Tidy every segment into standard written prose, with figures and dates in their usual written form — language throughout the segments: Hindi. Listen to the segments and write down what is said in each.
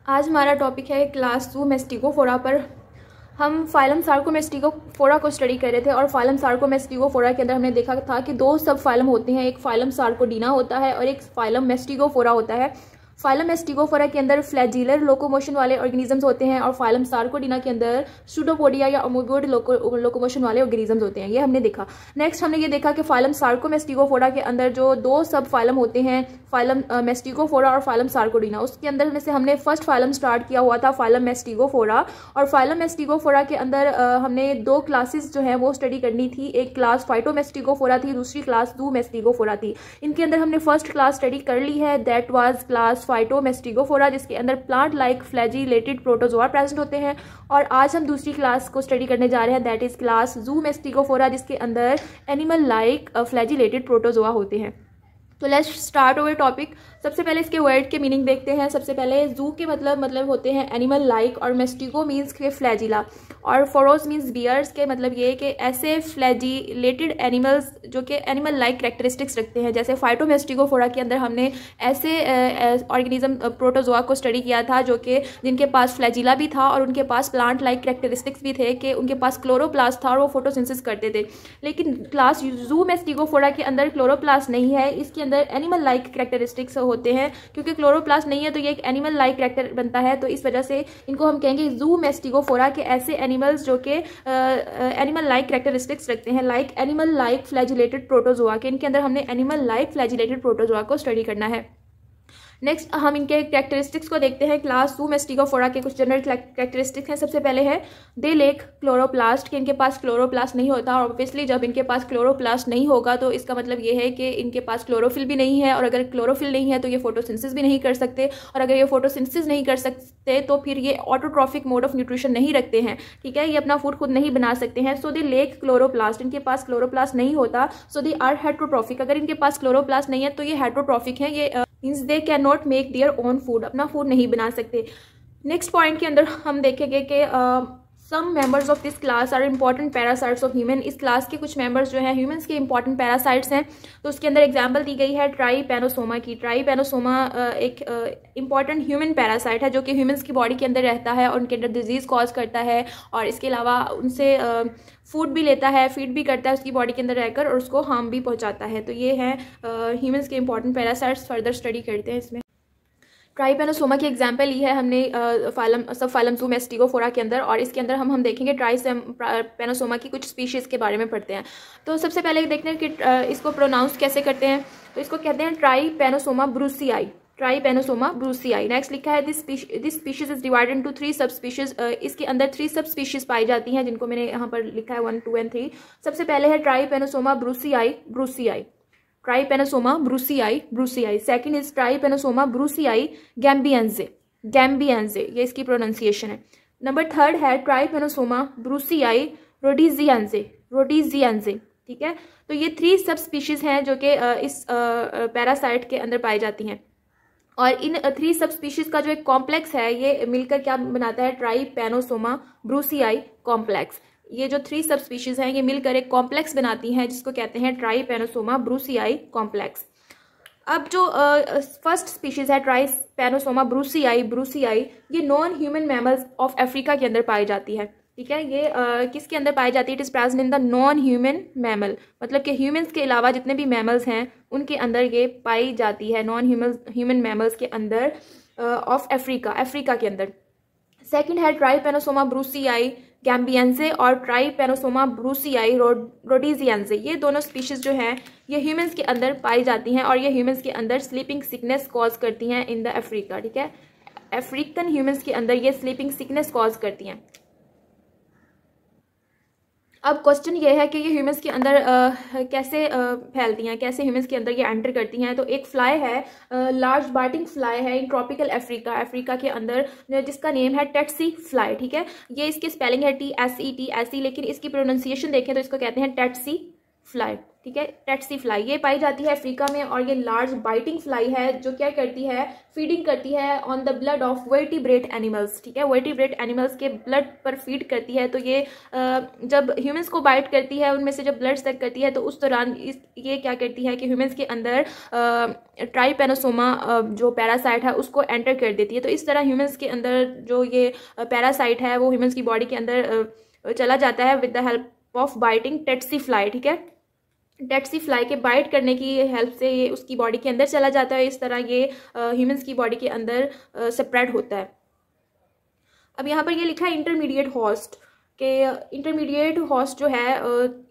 आज हमारा टॉपिक है क्लास 2 मेस्टिकोफोरा पर। हम फाइलम सार्कोमेस्टिकोफोरा को स्टडी कर रहे थे और फाइलम सार्कोमेस्टिकोफोरा के अंदर हमने देखा था कि दो सब फाइलम होते हैं, एक फाइलम सार्कोडीना होता है और एक फाइलम मेस्टिकोफोरा होता है। फाइलम मेस्टिकोफोरा के अंदर फ्लैजिलर लोकोमोशन वाले ऑर्गेनिजम्स होते हैं और फाइलम सार्कोडीना के अंदर सूडोपोडिया या अमोबोइड लोकोमोशन वाले ऑर्गेनिजम्स होते हैं। ये हमने देखा। नेक्स्ट हमने ये देखा कि फाइलम सार्कोमेस्टिकोफोरा के अंदर जो दो सब फाइलम होते हैं, फाइलम मेस्टिकोफोरा और फाइलम सार्कोडीना, उसके अंदर में से हमने फर्स्ट फाइलम स्टार्ट किया हुआ था फाइलम मेस्टिकोफोरा। और फाइलम मेस्टिकोफोरा के अंदर हमने दो क्लासेस जो है वो स्टडी करनी थी। एक क्लास फाइटोमेस्टिकोफोरा थी, दूसरी क्लास ज़ूमेस्टिकोफोरा थी। इनके अंदर हमने फर्स्ट क्लास स्टडी कर ली है, दैट वाज क्लास फाइटोमेस्टिकोफोरा, जिसके अंदर plant like flagellated protozoa present होते हैं। और आज हम दूसरी क्लास को स्टडी करने जा रहे हैं, दैट इज क्लास ज़ूमेस्टिकोफोरा, जिसके अंदर एनिमल लाइक फ्लैजिलेटेड प्रोटोजोआ होते हैं। तो लेट्स स्टार्ट ओवर टॉपिक। सबसे पहले इसके वर्ड के मीनिंग देखते हैं। सबसे पहले जू के मतलब होते हैं एनिमल लाइक, और मेस्टिको मीन्स के फ्लैजिला, और फोरोस मीन्स बियर्स के मतलब ये कि ऐसे फ्लैजिलेटेड एनिमल्स जो कि एनिमल लाइक कैरेक्टरिस्टिक्स रखते हैं। जैसे फाइटोमेस्टिकोफोरा के अंदर हमने ऐसे ऑर्गेनिज्म प्रोटोजोआ को स्टडी किया था जो कि जिनके पास फ्लैजिला भी था और उनके पास प्लांट लाइक कैरेक्टरिस्टिक्स भी थे कि उनके पास क्लोरोप्लास्ट था और वो फोटोसिंथेसिस करते थे। लेकिन क्लास ज़ूमेस्टिकोफोरा के अंदर क्लोरोप्लास्ट नहीं है, इसके अंदर एनिमल लाइक कैरेक्टरिस्टिक्स होते हैं। क्योंकि क्लोरोप्लास्ट नहीं है तो ये एक एनिमल लाइक कैरेक्टर बनता है, तो इस वजह से इनको हम कहेंगे ज़ूमेस्टिकोफोरा के ऐसे एनिमल्स जो कि एनिमल लाइक कैरेक्टरिस्टिक्स रखते हैं, like animal like flagellated protozoa के। इनके अंदर हमने एनिमल लाइक फ्लैजिलेटेड प्रोटोजोआ को स्टडी करना है। नेक्स्ट हम इनके कैरेक्टरिस्टिक्स को देखते हैं। क्लास ज़ूमेस्टिकोफोरा के कुछ जनरल कैरेक्टरिस्टिक्स हैं। सबसे पहले है दे लेक क्लोरोप्लास्ट, कि इनके पास क्लोरोप्लास्ट नहीं होता। और ऑब्वियसली जब इनके पास क्लोरोप्लास्ट नहीं होगा तो इसका मतलब ये है कि इनके पास क्लोरोफिल भी नहीं है, और अगर क्लोरोफिल नहीं है तो ये फोटोसिंथेसिस भी नहीं कर सकते, और अगर ये फोटोसिंथेसिस नहीं कर सकते तो फिर ये ऑटोट्रॉफिक मोड ऑफ न्यूट्रिशन नहीं रखते हैं। ठीक है, ये अपना फूड खुद नहीं बना सकते हैं। सो दे लेक क्लोरोप्लास्ट, इनके पास क्लोरोप्लास्ट नहीं होता। सो दे आर हेट्रोट्रॉफिक, अगर इनके पास क्लोरोप्लास्ट नहीं है तो ये हेट्रोट्रॉफिक है। ये means they can not make their own food, अपना फूड नहीं बना सकते। नेक्स्ट पॉइंट के अंदर हम देखेंगे कि some members of this class are important parasites of human. इस क्लास के कुछ मेंबर्स जो हैं ह्यूमंस के इंपॉर्टेंट पैरासाइट्स हैं। तो उसके अंदर एग्जांपल दी गई है ट्राइपैनोसोमा की। ट्राइपैनोसोमा एक इंपॉर्टेंट ह्यूमन पैरासाइट है जो कि ह्यूमंस की बॉडी के अंदर रहता है और उनके अंदर डिजीज़ कॉज करता है, और इसके अलावा उनसे फूड भी लेता है, फीड भी करता है उसकी बॉडी के अंदर रहकर, और उसको हार्म भी पहुंचाता है। तो ये हैं ह्यूमंस के इंपॉर्टेंट पैरासाइट्स। फर्दर स्टडी करते हैं इसमें। ट्राइपैनोसोमा की एग्जाम्पल ली है हमने सब फाइलम ज़ूमेस्टिकोफोरा के अंदर, और इसके अंदर हम देखेंगे ट्राइपैनोसोमा की कुछ स्पीशीज़ के बारे में पढ़ते हैं। तो सबसे पहले देखते हैं कि इसको प्रोनाउंस कैसे करते हैं। तो इसको कहते हैं ट्राइपैनोसोमा ब्रूसियाई, ट्राइपैनोसोमा ब्रूसियाई। नेक्स्ट लिखा है this species is divided into 3 सब स्पीशीज। इसके अंदर 3 सब स्पीशीज पाई जाती हैं, जिनको मैंने यहाँ पर लिखा है 1, 2 एंड 3। सबसे पहले है trypanosoma ब्रूसियाई, ब्रूसियाई, trypanosoma ब्रूसियाई, ब्रूसियाई। Second is trypanosoma ब्रूसियाई गैम्बियंजे, गैम्बियंजे, ये इसकी प्रोनाउंसिएशन है। नंबर 3 है ट्राइपैनोसोमा ब्रूसियाई रोडिजियंजे, रोडिजियंजे। ठीक है, तो ये 3 सब स्पीशीज हैं जो कि इस पैरासाइट के अंदर पाई जाती हैं। और इन 3 सब स्पीशीज का जो एक कॉम्प्लेक्स है ये मिलकर क्या बनाता है, ट्राइपैनोसोमा ब्रूसियाई कॉम्प्लेक्स। ये जो 3 सब स्पीशीज हैं ये मिलकर एक कॉम्प्लेक्स बनाती हैं जिसको कहते हैं ट्राइपैनोसोमा ब्रूसियाई कॉम्प्लेक्स। अब जो फर्स्ट स्पीशीज है ट्राइपैनोसोमा ब्रूसियाई, ब्रूसियाई, ये non human mammals of Africa के अंदर पाई जाती है। ठीक है, ये किसके अंदर पाई जाती है, it is present in the non human mammal, मतलब कि ह्यूमंस के अलावा जितने भी मैमल्स हैं उनके अंदर ये पाई जाती है, नॉन ह्यूमन मैमल्स के अंदर ऑफ अफ्रीका, अफ्रीका के अंदर। सेकंड है ट्राइपैनोसोमा ब्रूसियाई गैम्बियंजे और ट्राइपैनोसोमा ब्रूसियाई रोडिजियंजे। ये दोनों स्पीशीज जो हैं ये ह्यूमंस के अंदर पाई जाती हैं, और ये ह्यूमंस के अंदर स्लीपिंग सिकनेस कॉज करती हैं इन द अफ्रीका। ठीक है, अफ्रीकन ह्यूमंस के अंदर ये स्लीपिंग सिकनेस कॉज करती हैं। अब क्वेश्चन ये है कि ये ह्यूमंस के अंदर कैसे फैलती हैं, कैसे ह्यूमंस के अंदर ये एंटर करती हैं। तो एक फ्लाई है, लार्ज बार्टिंग फ्लाई है इन ट्रॉपिकल अफ्रीका, अफ्रीका के अंदर, जिसका नेम है टेट्सी फ्लाई। ठीक है, ये इसकी स्पेलिंग है TSET, लेकिन इसकी प्रोनाउंसिएशन देखें तो इसको कहते हैं टेट्सी फ्लाई। ठीक है। टेट्सी फ्लाई ये पाई जाती है अफ्रीका में और ये लार्ज बाइटिंग फ्लाई है जो क्या करती है, फीडिंग करती है on the blood of vertebrate animals, ठीक है। वर्टिब्रेट एनिमल्स के ब्लड पर फीड करती है। तो ये जब ह्यूमंस को बाइट करती है, उनमें से जब ब्लड सक करती है तो उस दौरान ये क्या करती है कि ह्यूमंस के अंदर ट्राइपेनोसोमा जो पैरासाइट है उसको एंटर कर देती है। तो इस तरह ह्यूमंस के अंदर जो ये पैरासाइट है वो ह्यूमंस की बॉडी के अंदर चला जाता है with the help of biting tsetse fly, ठीक है। टेट्सी फ्लाई के बाइट करने की हेल्प से ये उसकी बॉडी के अंदर चला जाता है। इस तरह ये ह्यूमंस की बॉडी के अंदर स्प्रेड होता है। अब यहाँ पर ये लिखा है इंटरमीडिएट होस्ट के इंटरमीडिएट होस्ट जो है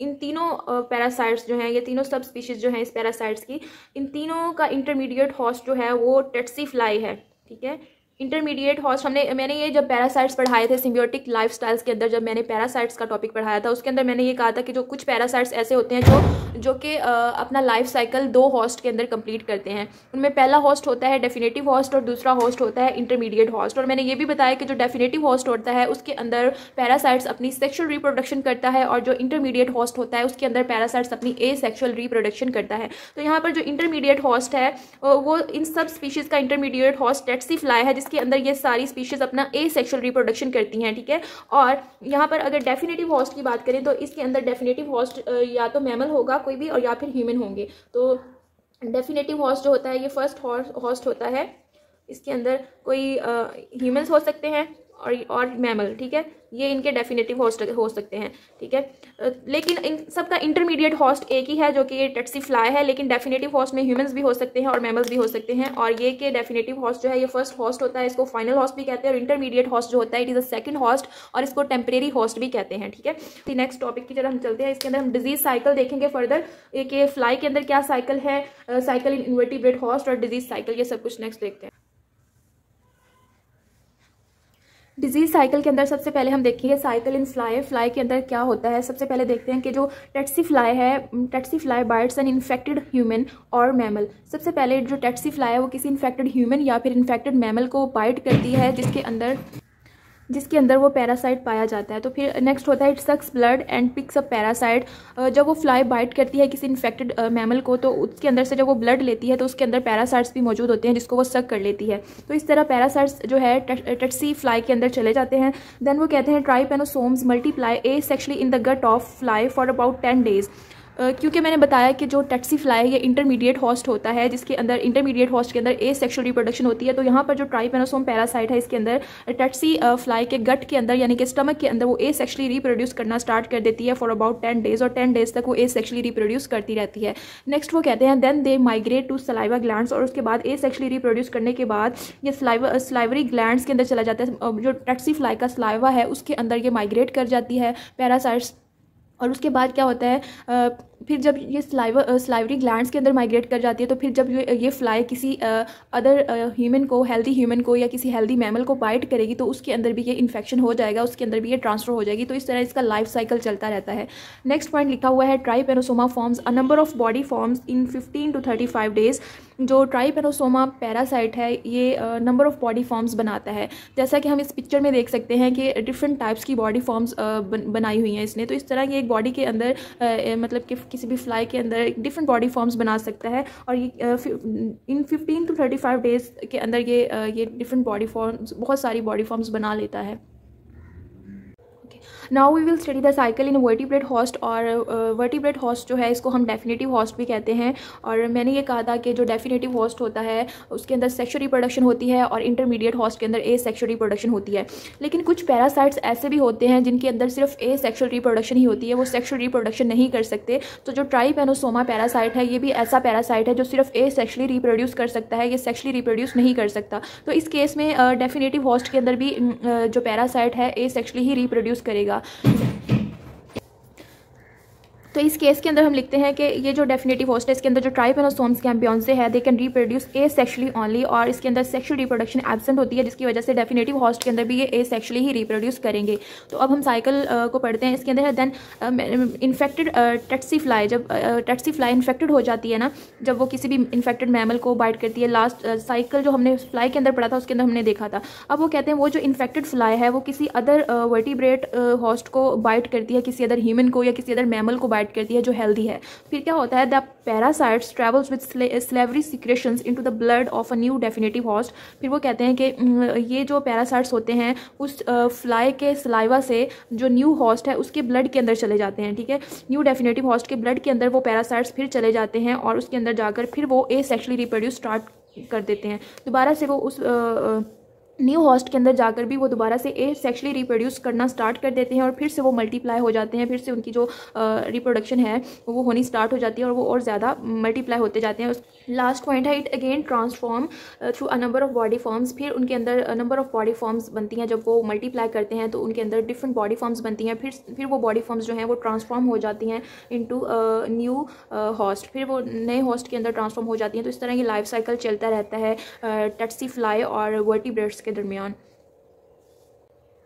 इन तीनों पैरासाइट्स जो हैं, ये तीनों सब स्पीशीज जो हैं इस पैरासाइट्स की, इन तीनों का इंटरमीडिएट होस्ट जो है वो टेट्सी फ्लाई है, ठीक है। इंटरमीडिएट होस्ट मैंने ये जब पैरासाइट्स पढ़ाए थे सिम्बियोटिक लाइफस्टाइल्स के अंदर, जब मैंने पैरासाइट्स का टॉपिक पढ़ाया था उसके अंदर मैंने ये कहा था कि जो कुछ पैरासाइट्स ऐसे होते हैं जो कि अपना लाइफ साइकिल 2 होस्ट के अंदर कंप्लीट करते हैं। उनमें पहला होस्ट होता है डेफिनेटिव होस्ट और दूसरा होस्ट होता है इंटरमीडिएट होस्ट। और मैंने ये भी बताया कि जो डेफिनेटिव होस्ट होता है उसके अंदर पैरासाइट्स अपनी सेक्शुअल रिप्रोडक्शन करता है और जो इंटरमीडिएट होस्ट होता है उसके अंदर पैरासाइट्स अपनी एसेक्सुअल रिप्रोडक्शन करता है। तो यहाँ पर जो इंटरमीडिएट होस्ट है वो इन सब स्पीशीज़ का इंटरमीडिएट होस्ट टेट्सी फ्लाई है जिसके अंदर ये सारी स्पीशीज अपना एसेक्सुअल रिप्रोडक्शन करती हैं, ठीक है। और यहाँ पर अगर डेफिनेटिव होस्ट की बात करें तो इसके अंदर डेफिनेटिव होस्ट या तो मैमल होगा कोई भी और या फिर ह्यूमन होंगे। तो डेफिनेटिव होस्ट जो होता है ये फर्स्ट होस्ट होता है, इसके अंदर कोई ह्यूमंस हो सकते हैं और मैमल, ठीक है। ये इनके डेफिनेटिव होस्ट हो सकते हैं, ठीक है। लेकिन इन सब का इंटरमीडिएट होस्ट एक ही है जो कि ये टेट्सी फ्लाई है, लेकिन डेफिनेटिव होस्ट में ह्यूमंस भी हो सकते हैं और मैमल्स भी हो सकते हैं। और ये के डेफिनेटिव होस्ट जो है ये फर्स्ट होस्ट होता है, इसको फाइनल होस्ट भी कहते हैं। और इंटरमीडिएट होस्ट जो होता है it is a second host और इसको टेम्परेरी होस्ट भी कहते हैं, ठीक है। नेक्स्ट टॉपिक की तरफ हम चलते हैं। इसके अंदर हम डिजीज साइकिल देखेंगे फर्दर, कि फ्लाई के अंदर क्या साइकिल है, साइकिल इन इन्वर्टिब्रेट होस्ट और डिजीज साइकिल, ये सब कुछ नेक्स्ट देखते हैं। डिजीज साइकिल के अंदर सबसे पहले हम देखेंगे साइकिल इन फ्लाई के अंदर क्या होता है। सबसे पहले देखते हैं कि जो टेट्सी फ्लाई है, tsetse fly bites an infected human और मैमल। सबसे पहले जो टेट्सी फ्लाई है वो किसी इन्फेक्टेड ह्यूमन या फिर इन्फेक्टेड मैमल को बाइट करती है जिसके अंदर वो पैरासाइट पाया जाता है। तो फिर नेक्स्ट होता है it sucks blood and picks up parasite. जब वो फ्लाई बाइट करती है किसी इन्फेक्टेड मैमल को तो उसके अंदर से जब वो ब्लड लेती है तो उसके अंदर पैरासाइट्स भी मौजूद होते हैं जिसको वो सक कर लेती है। तो इस तरह पैरासाइट्स जो है टेट्सी फ्लाई के अंदर चले जाते हैं। देन वो कहते हैं trypanosomes multiply asexually in the gut of fly for about 10 days। क्योंकि मैंने बताया कि जो टेट्सी फ्लाई ये इंटरमीडिएट होस्ट होता है जिसके अंदर इंटरमीडिएट होस्ट के अंदर एसेक्सुअल रिप्रोडक्शन होती है। तो यहाँ पर जो ट्राइपेनोसोम पैरासाइट है इसके अंदर टेट्सी फ्लाई के गट के अंदर यानी कि स्टमक के अंदर वो एसेक्सुअली रिप्रोड्यूस करना स्टार्ट कर देती है फॉर अबाउट 10 days और 10 days तक वो एसेक्सुअली रिप्रोड्यूस करती रहती है। नेक्स्ट वो कहते हैं then they migrate to saliva glands. और उसके बाद एसेक्सुअली रिप्रोड्यूस करने के बाद ये सलाइवरी ग्लैंड्स के अंदर चला जाता है। जो टेट्सी फ्लाई का सलाइवा है उसके अंदर ये माइग्रेट कर जाती है पैरासाइट्स। और उसके बाद क्या होता है फिर जब ये सलाइवरी ग्लैंड्स के अंदर माइग्रेट कर जाती है तो फिर जब ये फ्लाई किसी अदर ह्यूमन को, हेल्दी ह्यूमन को या किसी हेल्दी मैमल को बाइट करेगी तो उसके अंदर भी ये इन्फेक्शन हो जाएगा, उसके अंदर भी ये ट्रांसफर हो जाएगी। तो इस तरह इसका लाइफ साइकिल चलता रहता है। नेक्स्ट पॉइंट लिखा हुआ है Trypanosoma forms a number of body forms in 15 to 35 days। जो ट्राइपेनोसोमा पैरासाइट है ये नंबर ऑफ बॉडी फॉर्म्स बनाता है। जैसा कि हम इस पिक्चर में देख सकते हैं कि डिफरेंट टाइप्स की बॉडी फॉर्म्स बनाई हुई हैं इसने। तो इस तरह की एक बॉडी के अंदर मतलब कि किसी भी फ्लाई के अंदर डिफरेंट बॉडी फॉर्म्स बना सकता है और ये इन 15 to 35 days के अंदर ये डिफरेंट बॉडी फॉर्म्स, बहुत सारी बॉडी फॉर्म्स बना लेता है। Now we will study the cycle in vertebrate host. और वर्टिब्रेट होस्ट जो है इसको हम डेफिनेटिव होस्ट भी कहते हैं। और मैंने ये कहा था कि जो डेफिनेटिव होस्ट होता है उसके अंदर सेक्सुअल रिप्रोडक्शन होती है और इंटरमीडिएट होस्ट के अंदर एसेक्सुअल रिप्रोडक्शन होती है। लेकिन कुछ पैरासाइट्स ऐसे भी होते हैं जिनके अंदर सिर्फ एसेक्सुअल रिप्रोडक्शन ही होती है, वो सेक्सुअल रिप्रोडक्शन नहीं कर सकते। तो जो ट्राइपेनोसोमा पैरासाइट है ये भी ऐसा पैरासाइट है जो सिर्फ एसेक्सुअली रिप्रोड्यूस कर सकता है, ये सेक्सुअली रिप्रोड्यूस नहीं कर सकता। तो इस केस में डेफिनेटिव होस्ट के अंदर भी जो पैरासाइट है एसेक्सुअली ही रिप्रोड्यूस करेगा। तो इस केस के अंदर हम लिखते हैं कि ये जो डेफिनेटिव होस्ट है इसके अंदर जो ट्राइपेनोसोम्स कैम्बियंसे है they can reproduce asexually only. और इसके अंदर सेक्सुअल रिप्रोडक्शन एब्सेंट होती है जिसकी वजह से डेफिनेटिव होस्ट के अंदर भी ये एसेक्सुअली ही रिप्रोड्यूस करेंगे। तो अब हम साइकिल को पढ़ते हैं। इसके अंदर है देन इन्फेक्टेड टेट्सी फ्लाई। जब टेट्सी फ्लाई इन्फेक्टेड हो जाती है ना, जब वो किसी भी इन्फेक्टेड मैमल को बाइट करती है, लास्ट साइकिल जो हमने फ्लाई के अंदर पढ़ा था उसके अंदर हमने देखा था। अब वो कहते हैं वो जो इन्फेक्टेड फ्लाई है वो किसी अदर वर्टिब्रेट होस्ट को बाइट करती है, किसी अदर ह्यूमन को या किसी अदर मैमल को बाइट स्टार्ट करती है जो हेल्दी है। फिर क्या होता है, the parasites travels with slavery secretions into the blood of a new definitive host. फिर वो कहते हैं कि ये जो पैरासाइट्स होते हैं उस फ्लाई के सलाइवा से जो न्यू होस्ट है उसके ब्लड के अंदर चले जाते हैं, ठीक है। न्यू डेफिनेटिव होस्ट के ब्लड के अंदर वो पैरासाइट्स फिर चले जाते हैं और उसके अंदर जाकर फिर वो एसेक्सुअली रिप्रोड्यूस स्टार्ट कर देते हैं। दोबारा से वो उस न्यू होस्ट के अंदर जाकर भी वो दोबारा से एसेक्सुअली रिप्रोड्यूस करना स्टार्ट कर देते हैं और फिर से वो मल्टीप्लाई हो जाते हैं, फिर से उनकी जो रिप्रोडक्शन है वो होनी स्टार्ट हो जाती है और वो और ज़्यादा मल्टीप्लाई होते जाते हैं। लास्ट पॉइंट है, it again transform through a number of body forms. फिर उनके अंदर नंबर ऑफ बॉडी फॉर्म्स बनती हैं। जब वो मल्टीप्लाई करते हैं तो उनके अंदर डिफरेंट बॉडी फॉर्म्स बनती हैं। फिर वो बॉडी फॉर्म्स जो हैं वो ट्रांसफॉर्म हो जाती हैं इनटू न्यू होस्ट, फिर वो नए होस्ट के अंदर ट्रांसफॉर्म हो जाती हैं। तो इस तरह की लाइफ साइकिल चलता रहता है टट्सी फ्लाई और वर्टिब्रेट्स के दरमियान।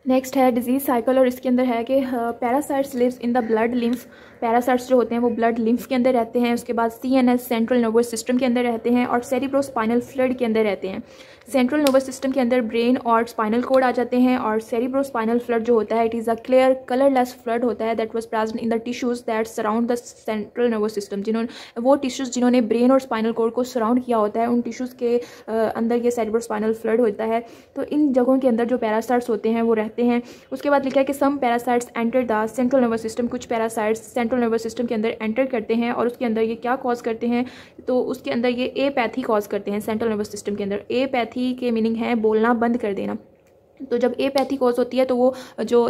नेक्स्ट है डिजीज़ साइकिल और इसके अंदर है कि parasites lives in the blood lymph. Parasites जो होते हैं वो ब्लड लिम्फ के अंदर रहते हैं। उसके बाद CNS सेंट्रल नर्वस सिस्टम के अंदर रहते हैं और सेरिब्रोस्पाइनल फ्लूइड के अंदर रहते हैं। सेंट्रल नर्वस सिस्टम के अंदर ब्रेन और स्पाइनल कोड आ जाते हैं और सेरिब्रोस्पाइनल फ्लूइड जो होता है it is a clear colourless fluid होता है that was present in the tissues that surround the central nervous system. वो टिश्यूज़ जिन्होंने ब्रेन और स्पाइनल कोड को सराउंड किया होता है उन टिश्यूज़ के अंदर ये सेरिब्रोस्पाइनल फ्लूइड होता है। तो इन जगहों के अंदर जो पैरासाइट्स होते हैं वो रहते हैं। उसके बाद लिखा है कि some parasites enter the central nervous system. कुछ पैरासाइट्स सेंट्रल नर्वस सिस्टम के अंदर एंटर करते हैं और उसके अंदर ये क्या कॉज करते हैं, तो उसके अंदर ये एपैथी कॉज करते हैं। सेंट्रल नर्वस सिस्टम के अंदर एपैथी के मीनिंग है बोलना बंद कर देना। तो जब एपैथी कॉज होती है तो वो जो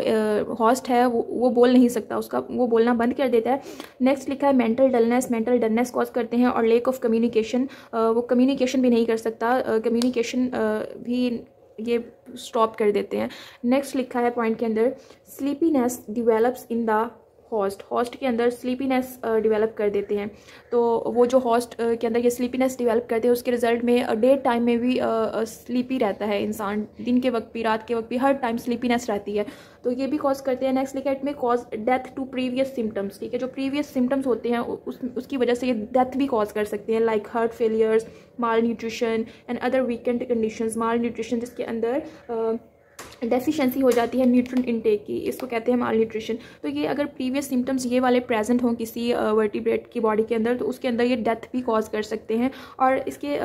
हॉस्ट है वो बोल नहीं सकता, उसका वो बोलना बंद कर देता है। नेक्स्ट लिखा है मेंटल डलनेस कॉज करते हैं और लेक ऑफ कम्युनिकेशन, वो कम्युनिकेशन भी नहीं कर सकता, कम्युनिकेशन भी ये स्टॉप कर देते हैं। नेक्स्ट लिखा है पॉइंट के अंदर sleepiness develops in the host के अंदर स्लीपीनेस डेवलप कर देते हैं। तो वो जो हॉस्ट के अंदर ये स्लीपीनेस डेवलप करते हैं उसके रिजल्ट में डे टाइम में भी स्लीपी रहता है इंसान, दिन के वक्त भी रात के वक्त भी हर टाइम स्लीपीनेस रहती है, तो ये भी कॉज करते हैं। नेक्स्ट लिखा है it may cause death to previous symptoms, ठीक है। जो प्रीवियस सिम्टम्स होते हैं उसकी वजह से ये डेथ भी कॉज कर सकते हैं, like heart failures, mall nutrition and other weekend conditions. Mall nutrition जिसके अंदर डेफिशिएंसी हो जाती है न्यूट्रिएंट इनटेक की, इसको कहते हैं माल न्यूट्रिशन। तो ये अगर प्रीवियस सिम्टम्स ये वाले प्रेजेंट हों किसी वर्टिब्रेट की बॉडी के अंदर तो उसके अंदर ये डेथ भी कॉज कर सकते हैं। और इसके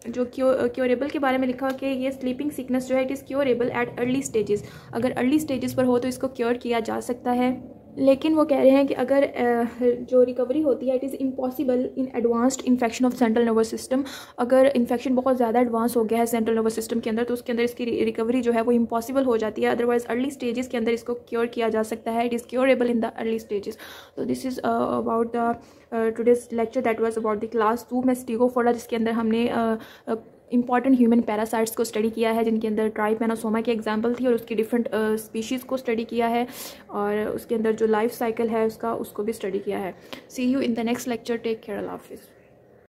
जो क्योरेबल के बारे में लिखा कि ये स्लीपिंग सिकनेस जो है it is curable at early stages. अगर अर्ली स्टेजेस पर हो तो इसको क्योर किया जा सकता है, लेकिन वो कह रहे हैं कि अगर जो रिकवरी होती है it is impossible in advanced infection of central nervous system. अगर इन्फेक्शन बहुत ज़्यादा एडवांस हो गया है सेंट्रल नर्वस सिस्टम के अंदर तो उसके अंदर इसकी रिकवरी जो है वो इम्पॉसिबल हो जाती है। अदरवाइज अर्ली स्टेजेस के अंदर इसको क्योर किया जा सकता है, it is curable in the early stages. तो this is about the today's lecture that was about the class 2 mastigophora, जिसके अंदर हमने इंपॉर्टेंट ह्यूमन पैरासाइट्स को स्टडी किया है जिनके अंदर ट्राइपैनोसोमा की एग्जांपल थी और उसकी डिफरेंट स्पीशीज़ को स्टडी किया है और उसके अंदर जो लाइफ साइकिल है उसको भी स्टडी किया है। See you in the next lecture, take care, अल्लाह हाफिज़।